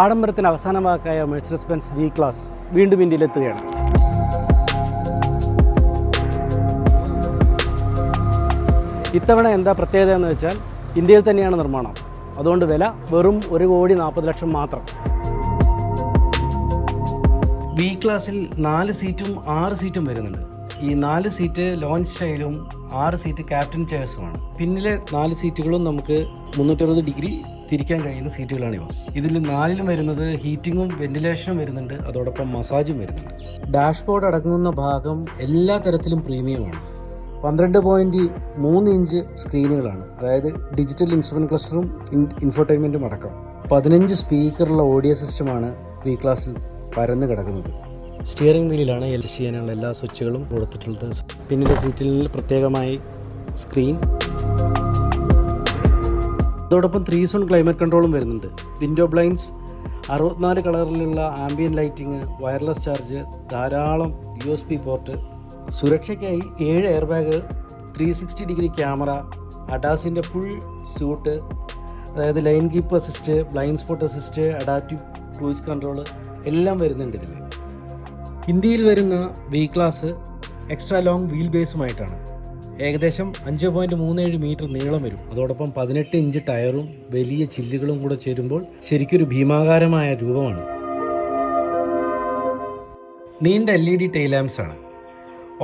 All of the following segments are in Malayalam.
ആഡംബരത്തിന് അവസാന വാക്കായ മെഴ്സിഡസ് ബെൻസ് വി ക്ലാസ് വീണ്ടും ഇന്ത്യയിലെത്തുകയാണ്. ഇത്തവണ എന്താ പ്രത്യേകത എന്ന് വെച്ചാൽ ഇന്ത്യയിൽ തന്നെയാണ് നിർമ്മാണം. അതുകൊണ്ട് വില വെറും 1,40,00,000 മാത്രം. വി ക്ലാസ്സിൽ 4 സീറ്റും 6 സീറ്റും വരുന്നുണ്ട്. ഈ 4 സീറ്റ് ലോഞ്ച് സ്റ്റൈലും 6 സീറ്റ് ക്യാപ്റ്റൻ ചെയർസുമാണ്. പിന്നിലെ 4 സീറ്റുകളും നമുക്ക് 360 ഡിഗ്രി തിരിക്കാൻ കഴിയുന്ന സീറ്റുകളാണിവ. ഇതിൽ 4ലും വരുന്നത് ഹീറ്റിങ്ങും വെന്റിലേഷനും വരുന്നുണ്ട്, അതോടൊപ്പം മസാജും വരുന്നുണ്ട്. ഡാഷ്ബോർഡ് അടങ്ങുന്ന ഭാഗം എല്ലാ തരത്തിലും പ്രീമിയമാണ്. 12.3 ഇഞ്ച് സ്ക്രീനുകളാണ്, അതായത് ഡിജിറ്റൽ ഇൻസ്ട്രുമെന്റ് ക്ലസ്റ്ററും ഇൻഫോർടൈൻമെന്റും അടക്കം. 15 സ്പീക്കറുള്ള ഓഡിയോ സിസ്റ്റമാണ് വി ക്ലാസ്സിൽ പരന്ന് കിടക്കുന്നത്. സ്റ്റിയറിംഗ് വീലിലാണ് അഡ്ജസ്റ്റ് ചെയ്യാനുള്ള എല്ലാ സ്വിച്ചുകളും കൊടുത്തിട്ടുള്ളത്. പിന്നിലെ സീറ്റിൽ പ്രത്യേകമായി സ്ക്രീൻ, അതോടൊപ്പം 3 സോൺ ക്ലൈമറ്റ് കൺട്രോളും വരുന്നുണ്ട്. വിൻഡോ ബ്ലൈൻഡ്സ്, 64 കളറിലുള്ള ആംബിയൻ ലൈറ്റിംഗ്, വയർലെസ് ചാർജ്, ധാരാളം USB പോർട്ട്, സുരക്ഷയ്ക്കായി 7 എയർ ബാഗ്, 360 ഡിഗ്രി ക്യാമറ, അഡാസിൻ്റെ ഫുൾ സ്യൂട്ട്, അതായത് lane keep assist, blind spot assist, adaptive cruise control എല്ലാം വരുന്നുണ്ട് ഇതിൽ. ഇന്ത്യയിൽ വരുന്ന V class extra long wheel ബേസുമായിട്ടാണ്. ഏകദേശം 5.37 മീറ്റർ നീളം വരും. അതോടൊപ്പം 18 ഇഞ്ച് ടയറും വലിയ ചില്ലുകളും കൂടെ ചേരുമ്പോൾ ശരിക്കൊരു ഭീമാകാരമായ രൂപമാണ്. നീണ്ട LED ടെയിൽ ലാംപ്സ് ആണ്,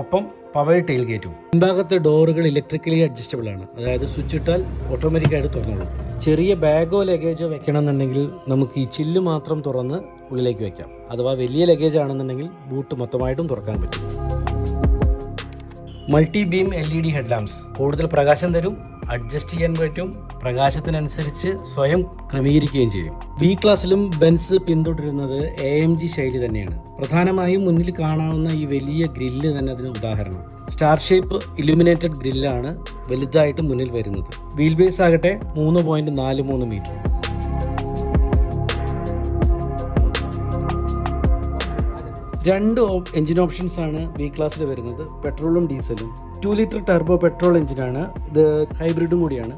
ഒപ്പം പവർ ടെയിൽ ഗേറ്റും. മുൻഭാഗത്തെ ഡോറുകൾ ഇലക്ട്രിക്കലി അഡ്ജസ്റ്റബിൾ ആണ്, അതായത് സ്വിച്ച് ഇട്ടാൽ ഓട്ടോമാറ്റിക്കായിട്ട് തുറന്നോളും. ചെറിയ ബാഗോ ലഗേജോ വെക്കണമെന്നുണ്ടെങ്കിൽ നമുക്ക് ഈ ചില്ല് മാത്രം തുറന്ന് ഉള്ളിലേക്ക് വെക്കാം. അഥവാ വലിയ ലഗേജ് ആണെന്നുണ്ടെങ്കിൽ ബൂട്ട് മൊത്തമായിട്ടും തുറക്കാൻ പറ്റും. Multi beam LED head lamps കൂടുതൽ പ്രകാശം തരും, അഡ്ജസ്റ്റ് ചെയ്യാൻ പറ്റും, പ്രകാശത്തിനനുസരിച്ച് സ്വയം ക്രമീകരിക്കുകയും ചെയ്യും. വി ക്ലാസ്സിലും ബെൻസ് പിന്തുടരുന്നത് AMG ശൈലി തന്നെയാണ്. പ്രധാനമായും മുന്നിൽ കാണാവുന്ന ഈ വലിയ ഗ്രില്ല് തന്നെ അതിന് ഉദാഹരണം. സ്റ്റാർ ഷേപ്പ് ഇലുമിനേറ്റഡ് ഗ്രില്ലാണ് വലുതായിട്ട് മുന്നിൽ വരുന്നത്. വീൽ ബേസ് ആകട്ടെ 3.43 മീറ്റർ. 2 എഞ്ചിൻ ഓപ്ഷൻസ് ആണ് വി ക്ലാസ്സിൽ വരുന്നത്, പെട്രോളും ഡീസലും. 2 ലിറ്റർ ടർബോ പെട്രോൾ എഞ്ചിനാണ്, ഇത് ഹൈബ്രിഡും കൂടിയാണ്.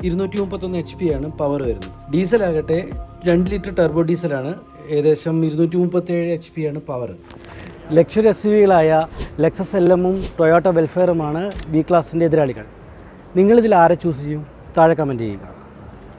231 HP ആണ് പവർ വരുന്നത്. ഡീസൽ ആകട്ടെ 2 ലിറ്റർ ടർബോ ഡീസലാണ്, ഏകദേശം 237 HP ആണ് പവർ. ലക്ഷറി SUVകളായ ലെക്സസ് LMഉം ടൊയോട്ട വെൽഫെയറുമാണ് വി ക്ലാസിൻ്റെ എതിരാളികൾ. നിങ്ങളിതിൽ ആരെ ചൂസ് ചെയ്യും? താഴെ കമൻറ്റ് ചെയ്യുക.